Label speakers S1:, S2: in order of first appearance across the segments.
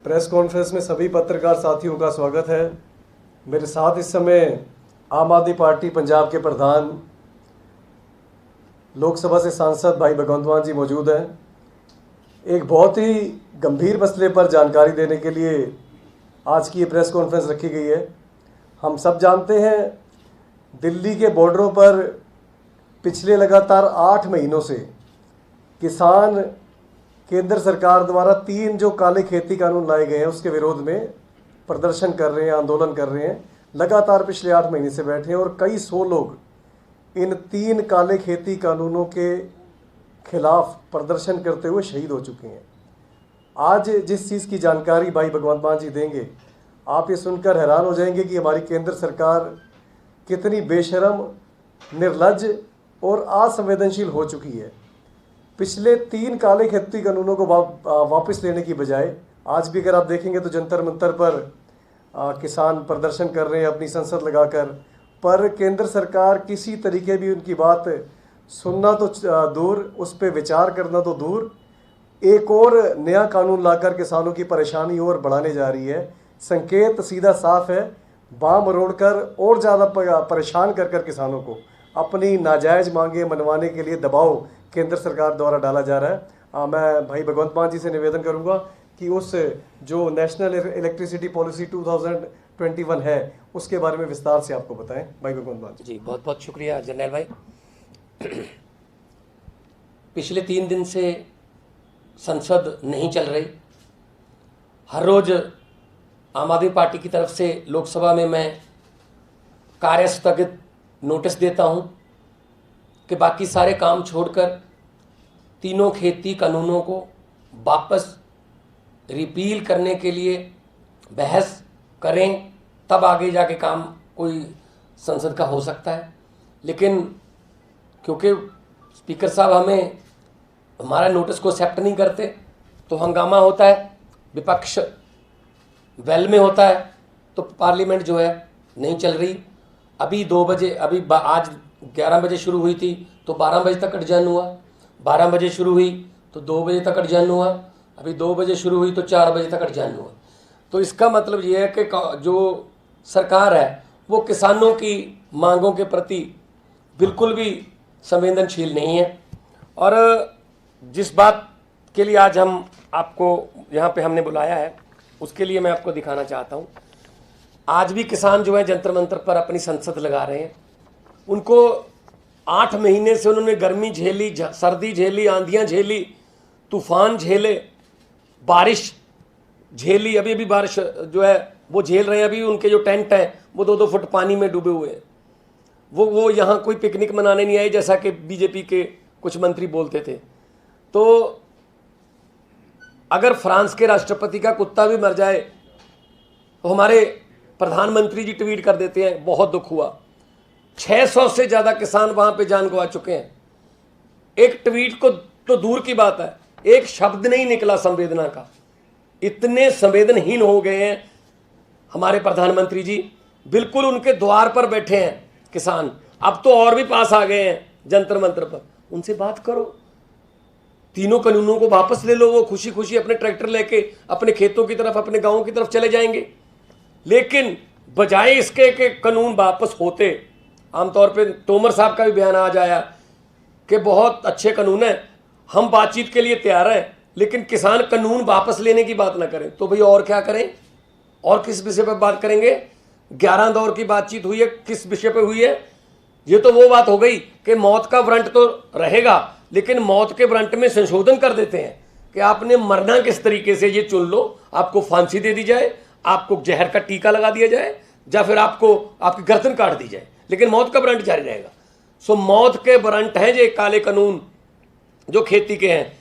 S1: Press conference में सभी पत्रकार साथियों का स्वागत है। मेरे साथ इस समय आम आदमी पार्टी पंजाब के प्रधान लोकसभा से सांसद भाई भगवंत मान जी मौजूद हैं। एक बहुत ही गंभीर मसले पर जानकारी देने के लिए आज की ये प्रेस कॉन्फ्रेंस रखी गई है। हम सब जानते हैं दिल्ली के बॉर्डरों पर पिछले लगातार 8 महीनों से किसान केंद्र सरकार द्वारा 3 जो काले खेती कानून लाए गए हैं उसके विरोध में प्रदर्शन कर रहे हैं, आंदोलन कर रहे हैं। लगातार पिछले 8 महीने से बैठे हैं और कई 100 लोग इन 3 काले खेती कानूनों के खिलाफ प्रदर्शन करते हुए शहीद हो चुके हैं। आज जिस चीज़ की जानकारी भाई भगवंत मान जी देंगे, आप ये सुनकर हैरान हो जाएंगे कि हमारी केंद्र सरकार कितनी बेशर्म, निर्लज्ज और असंवेदनशील हो चुकी है। पिछले 3 काले खेती कानूनों को वापस लेने की बजाय आज भी अगर आप देखेंगे तो जंतर मंतर पर किसान प्रदर्शन कर रहे हैं अपनी संसद लगाकर, पर केंद्र सरकार किसी तरीके भी उनकी बात सुनना तो दूर, उस पर विचार करना तो दूर, एक और नया कानून लाकर किसानों की परेशानी और बढ़ाने जा रही है। संकेत सीधा साफ है, बाम रोड़कर और ज़्यादा परेशान कर किसानों को अपनी नाजायज़ मांगे मनवाने के लिए दबाव केंद्र सरकार द्वारा डाला जा रहा है। मैं भाई भगवंत मान जी से निवेदन करूंगा कि उस जो नेशनल इलेक्ट्रिसिटी पॉलिसी 2021 है उसके बारे में विस्तार से आपको बताएं। भाई भगवंत मान जी।
S2: बहुत बहुत शुक्रिया जनरल भाई। पिछले 3 दिन से संसद नहीं चल रही। हर रोज आम आदमी पार्टी की तरफ से लोकसभा में मैं कार्य स्थगित नोटिस देता हूं कि बाकी सारे काम छोड़कर 3 खेती कानूनों को वापस रिपील करने के लिए बहस करें, तब आगे जाके काम कोई संसद का हो सकता है। लेकिन क्योंकि स्पीकर साहब हमारा नोटिस को एक्सेप्ट नहीं करते तो हंगामा होता है, विपक्ष वेल में होता है, तो पार्लियामेंट जो है नहीं चल रही। अभी 2 बजे, आज 11 बजे शुरू हुई थी तो 12 बजे तक अडजर्न हुआ, 12 बजे शुरू हुई तो 2 बजे तक अडजर्न हुआ, अभी 2 बजे शुरू हुई तो 4 बजे तक अडजर्न हुआ। तो इसका मतलब ये है कि जो सरकार है वो किसानों की मांगों के प्रति बिल्कुल भी संवेदनशील नहीं है। और जिस बात के लिए आज हम आपको यहाँ पे हमने बुलाया है उसके लिए मैं आपको दिखाना चाहता हूँ। आज भी किसान जो है जंतर मंतर पर अपनी संसद लगा रहे हैं। उनको 8 महीने से उन्होंने गर्मी झेली, सर्दी झेली, आंधियां झेली, तूफान झेले, बारिश झेली। अभी भी बारिश जो है वो झेल रहे हैं। अभी उनके जो टेंट हैं वो 2-2 फुट पानी में डूबे हुए हैं। वो यहाँ कोई पिकनिक मनाने नहीं आए जैसा कि बीजेपी के कुछ मंत्री बोलते थे। तो अगर फ्रांस के राष्ट्रपति का कुत्ता भी मर जाए तो हमारे प्रधानमंत्री जी ट्वीट कर देते हैं बहुत दुख हुआ। 600 से ज़्यादा किसान वहाँ पे जान गंवा चुके हैं। एक ट्वीट को तो दूर की बात है, एक शब्द नहीं निकला संवेदना का। इतने संवेदनहीन हो गए हैं हमारे प्रधानमंत्री जी। बिल्कुल उनके द्वार पर बैठे हैं किसान। अब तो और भी पास आ गए हैं जंतर मंतर पर। उनसे बात करो, 3 कानूनों को वापस ले लो। वो खुशी खुशी अपने ट्रैक्टर लेके अपने खेतों की तरफ, अपने गाँव की तरफ चले जाएंगे। लेकिन बजाय इसके कि कानून वापस होते, आमतौर पे तोमर साहब का भी बयान आज आया कि बहुत अच्छे कानून हैं, हम बातचीत के लिए तैयार हैं, लेकिन किसान कानून वापस लेने की बात ना करें। तो भाई और क्या करें? और किस विषय पर बात करेंगे? 11 दौर की बातचीत हुई है, किस विषय पे हुई है? ये तो वो बात हो गई कि मौत का वारंट तो रहेगा, लेकिन मौत के वारंट में संशोधन कर देते हैं कि आपने मरना किस तरीके से ये चुन लो। आपको फांसी दे दी जाए, आपको जहर का टीका लगा दिया जाए, या फिर आपको आपकी गर्दन काट दी जाए, लेकिन मौत का वारंट जारी रहेगा। सो मौत के वारंट हैं ये काले कानून जो खेती के हैं,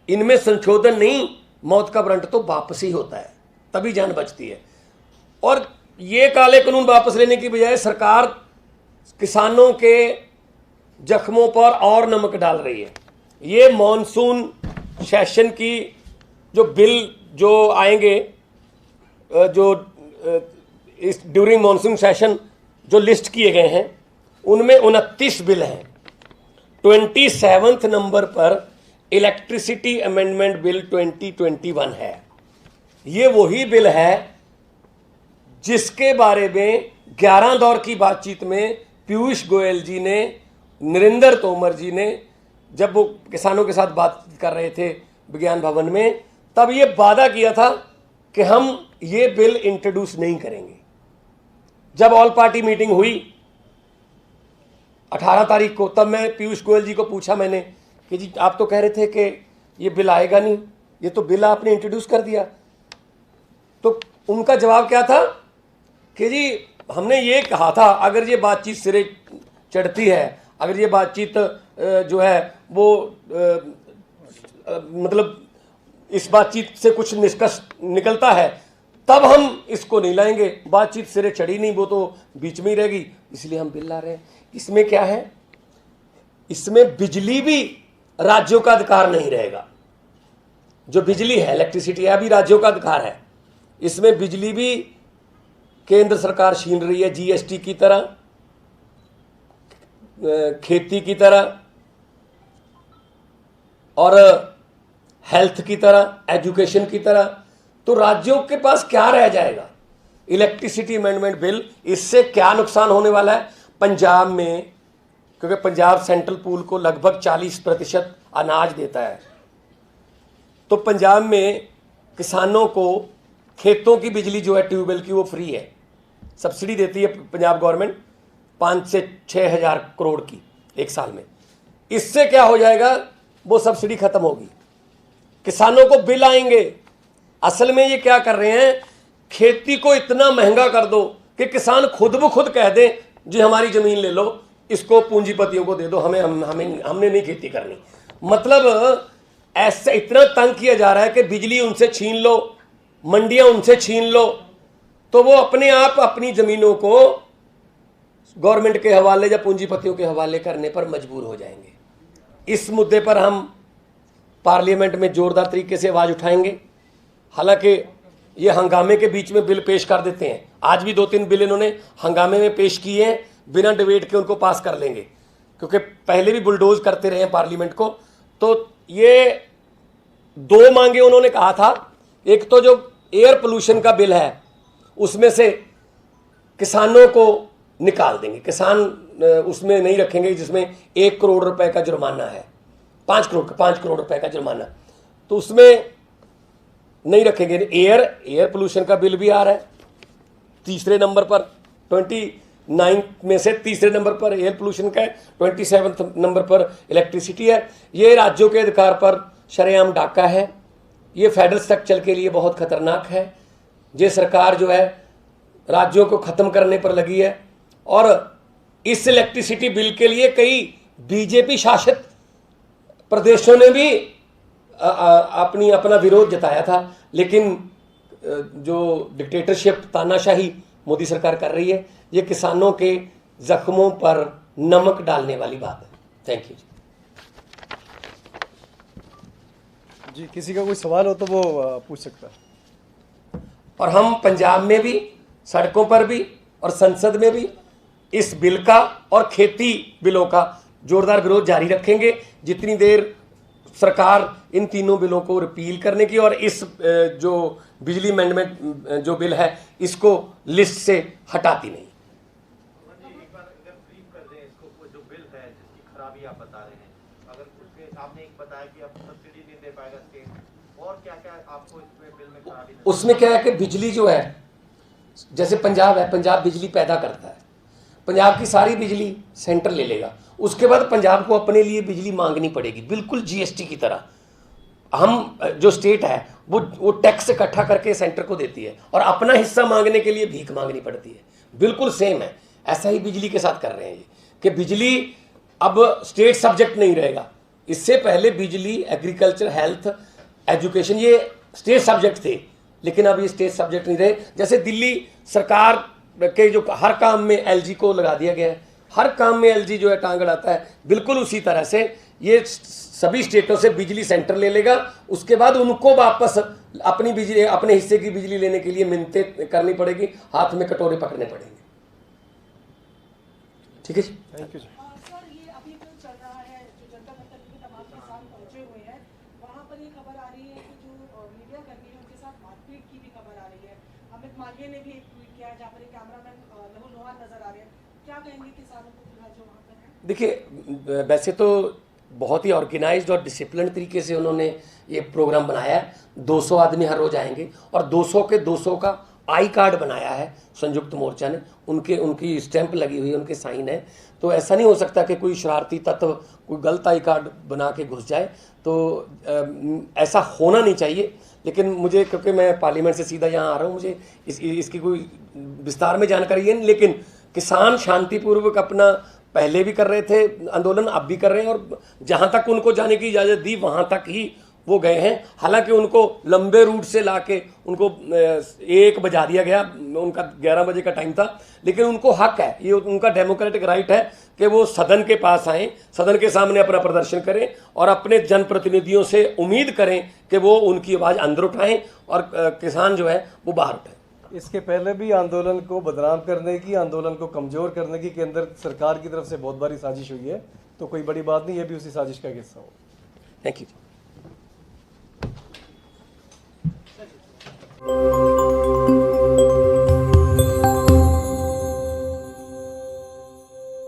S2: इनमें संशोधन नहीं, मौत का वारंट तो वापस ही होता है, तभी जान बचती है। और ये काले कानून वापस लेने की बजाय सरकार किसानों के जख्मों पर और नमक डाल रही है। ये मॉनसून सेशन की जो बिल जो आएंगे, जो इस ड्यूरिंग मॉनसून सेशन जो लिस्ट किए गए हैं, उनमें 29 बिल हैं। 27 नंबर पर इलेक्ट्रिसिटी अमेंडमेंट बिल 2021 है। ये वही बिल है जिसके बारे में 11 दौर की बातचीत में पीयूष गोयल जी ने, नरेंद्र तोमर जी ने, जब वो किसानों के साथ बात कर रहे थे विज्ञान भवन में, तब ये वादा किया था कि हम ये बिल इंट्रोड्यूस नहीं करेंगे। जब ऑल पार्टी मीटिंग हुई 18 तारीख को, तब मैं पीयूष गोयल जी को पूछा मैंने कि जी आप तो कह रहे थे कि ये बिल आएगा नहीं, ये तो बिल आपने इंट्रोड्यूस कर दिया। तो उनका जवाब क्या था कि जी हमने ये कहा था अगर ये बातचीत सिरे चढ़ती है, अगर ये बातचीत जो है वो मतलब इस बातचीत से कुछ निष्कर्ष निकलता है तब हम इसको नहीं लाएंगे। बातचीत सिरे चढ़ी नहीं, वो तो बीच में ही रहेगी, इसलिए हम बिल ला रहे हैं। इसमें क्या है, इसमें बिजली भी राज्यों का अधिकार नहीं रहेगा। जो बिजली है, इलेक्ट्रिसिटी है, अभी राज्यों का अधिकार है। इसमें बिजली भी केंद्र सरकार छीन रही है, जीएसटी की तरह, खेती की तरह और हेल्थ की तरह, एजुकेशन की तरह। तो राज्यों के पास क्या रह जाएगा? इलेक्ट्रिसिटी अमेंडमेंट बिल, इससे क्या नुकसान होने वाला है पंजाब में, क्योंकि पंजाब सेंट्रल पूल को लगभग 40% अनाज देता है। तो पंजाब में किसानों को खेतों की बिजली जो है ट्यूबवेल की वो फ्री है, सब्सिडी देती है पंजाब गवर्नमेंट 5 से 6 हज़ार करोड़ की एक साल में। इससे क्या हो जाएगा, वो सब्सिडी खत्म होगी, किसानों को बिल आएंगे। असल में ये क्या कर रहे हैं, खेती को इतना महंगा कर दो कि किसान खुद ब खुद कह दें जी हमारी जमीन ले लो, इसको पूंजीपतियों को दे दो, हमने नहीं खेती करनी। मतलब ऐसे इतना तंग किया जा रहा है कि बिजली उनसे छीन लो, मंडियां उनसे छीन लो, तो वो अपने आप अपनी जमीनों को गवर्नमेंट के हवाले या पूंजीपतियों के हवाले करने पर मजबूर हो जाएंगे। इस मुद्दे पर हम पार्लियामेंट में जोरदार तरीके से आवाज उठाएंगे। हालांकि ये हंगामे के बीच में बिल पेश कर देते हैं, आज भी 2-3 बिल इन्होंने हंगामे में पेश किए हैं, बिना डिबेट के उनको पास कर लेंगे, क्योंकि पहले भी बुलडोज करते रहे हैं पार्लियामेंट को। तो ये 2 मांगे उन्होंने कहा था, एक तो जो एयर पोल्यूशन का बिल है उसमें से किसानों को निकाल देंगे, किसान उसमें नहीं रखेंगे जिसमें 1 करोड़ रुपए का जुर्माना है, 5 करोड़ रुपए का जुर्माना, तो उसमें नहीं रखेंगे। एयर पोल्यूशन का बिल भी आ रहा है तीसरे नंबर पर, 29 में से तीसरे नंबर पर एयर पोल्यूशन का है, 27 नंबर पर इलेक्ट्रिसिटी है। ये राज्यों के अधिकार पर शरेआम डाका है, ये फेडरल स्ट्रक्चर के लिए बहुत खतरनाक है। ये सरकार जो है राज्यों को खत्म करने पर लगी है, और इस इलेक्ट्रिसिटी बिल के लिए कई बीजेपी शासित प्रदेशों ने भी अपना विरोध जताया था, लेकिन जो डिक्टेटरशिप, तानाशाही मोदी सरकार कर रही है, ये किसानों के जख्मों पर नमक डालने वाली बात है। थैंक यू
S1: जी। किसी का कोई सवाल हो तो वो पूछ सकता है।
S2: और हम पंजाब में भी, सड़कों पर भी और संसद में भी इस बिल का और खेती बिलों का जोरदार विरोध जारी रखेंगे, जितनी देर सरकार इन तीनों बिलों को रिपील करने की और इस जो बिजली अमेंडमेंट जो बिल है इसको लिस्ट से हटाती नहीं।
S3: एक बार अगर ब्रीफ कर दें इसको, जो बिल है जिसकी खराबी आप बता रहे हैं, अगर उसके आपने एक बताया कि अब सब्सिडी नहीं दे पाएगा स्टेट, और क्या क्या आपको इसमें बिल में खराबी?
S2: उसमें क्या है कि बिजली जो है, जैसे पंजाब है, पंजाब बिजली पैदा करता है, पंजाब की सारी बिजली सेंटर ले लेगा, उसके बाद पंजाब को अपने लिए बिजली मांगनी पड़ेगी, बिल्कुल जीएसटी की तरह। हम जो स्टेट है वो टैक्स इकट्ठा करके सेंटर को देती है और अपना हिस्सा मांगने के लिए भीख मांगनी पड़ती है, बिल्कुल सेम है। ऐसा ही बिजली के साथ कर रहे हैं ये, कि बिजली अब स्टेट सब्जेक्ट नहीं रहेगा। इससे पहले बिजली, एग्रीकल्चर, हेल्थ, एजुकेशन ये स्टेट सब्जेक्ट थे, लेकिन अब ये स्टेट सब्जेक्ट नहीं रहे। जैसे दिल्ली सरकार के जो हर काम में एलजी को लगा दिया गया है, हर काम में एलजी जो है टांग अड़ाता है, बिल्कुल उसी तरह से ये सभी स्टेटों से बिजली सेंटर ले लेगा। उसके बाद उनको वापस अपनी बिजली, अपने हिस्से की बिजली लेने के लिए मिन्नतें करनी पड़ेगी, हाथ में कटोरे पकड़ने पड़ेंगे। ठीक है जी,
S1: थैंक यू जी।
S4: सर, ये अभी जो चल रहा है, जो जनता दफ्तर में तमाम किसान पहुंचे हुए हैं, वहाँ पर ये खबर आ रही है कि जो मीडिया कर्मी है उनके साथ मारपीट की भी खबर आ रही है। अमित मालवीय ने भी एक ट्वीट किया है जहाँ पर एक कैमरामैन लहू लुहान नजर आ रहे हैं। क्या कहेंगे किसानों को फिलहाल जो वहाँ पर है?
S2: देखिए, वैसे तो बहुत ही ऑर्गेनाइज्ड और डिसिप्लिन तरीके से उन्होंने ये प्रोग्राम बनाया है। 200 आदमी हर रोज आएंगे और 200 के 200 का आई कार्ड बनाया है संयुक्त मोर्चा ने, उनकी स्टैंप लगी हुई है, उनके साइन है। तो ऐसा नहीं हो सकता कि कोई शरारती तत्व कोई गलत आई कार्ड बना के घुस जाए, तो ऐसा होना नहीं चाहिए। लेकिन मुझे, क्योंकि मैं पार्लियामेंट से सीधा यहाँ आ रहा हूँ, मुझे इसकी कोई विस्तार में जानकारी है नहीं। लेकिन किसान शांतिपूर्वक अपना पहले भी कर रहे थे आंदोलन, अब भी कर रहे हैं, और जहाँ तक उनको जाने की इजाज़त दी वहाँ तक ही वो गए हैं। हालांकि उनको लंबे रूट से लाके उनको 1 बजा दिया गया, उनका 11 बजे का टाइम था। लेकिन उनको हक है, ये उनका डेमोक्रेटिक राइट है कि वो सदन के पास आएँ, सदन के सामने अपना प्रदर्शन करें और अपने जनप्रतिनिधियों से उम्मीद करें कि वो उनकी आवाज़ अंदर उठाएं और किसान जो है वो बाहर उठाएं।
S1: इसके पहले भी आंदोलन को बदनाम करने की, आंदोलन को कमज़ोर करने की केंद्र सरकार की तरफ से बहुत बड़ी साजिश हुई है, तो कोई बड़ी बात नहीं, ये भी उसी साजिश का हिस्सा हो।
S2: Thank you.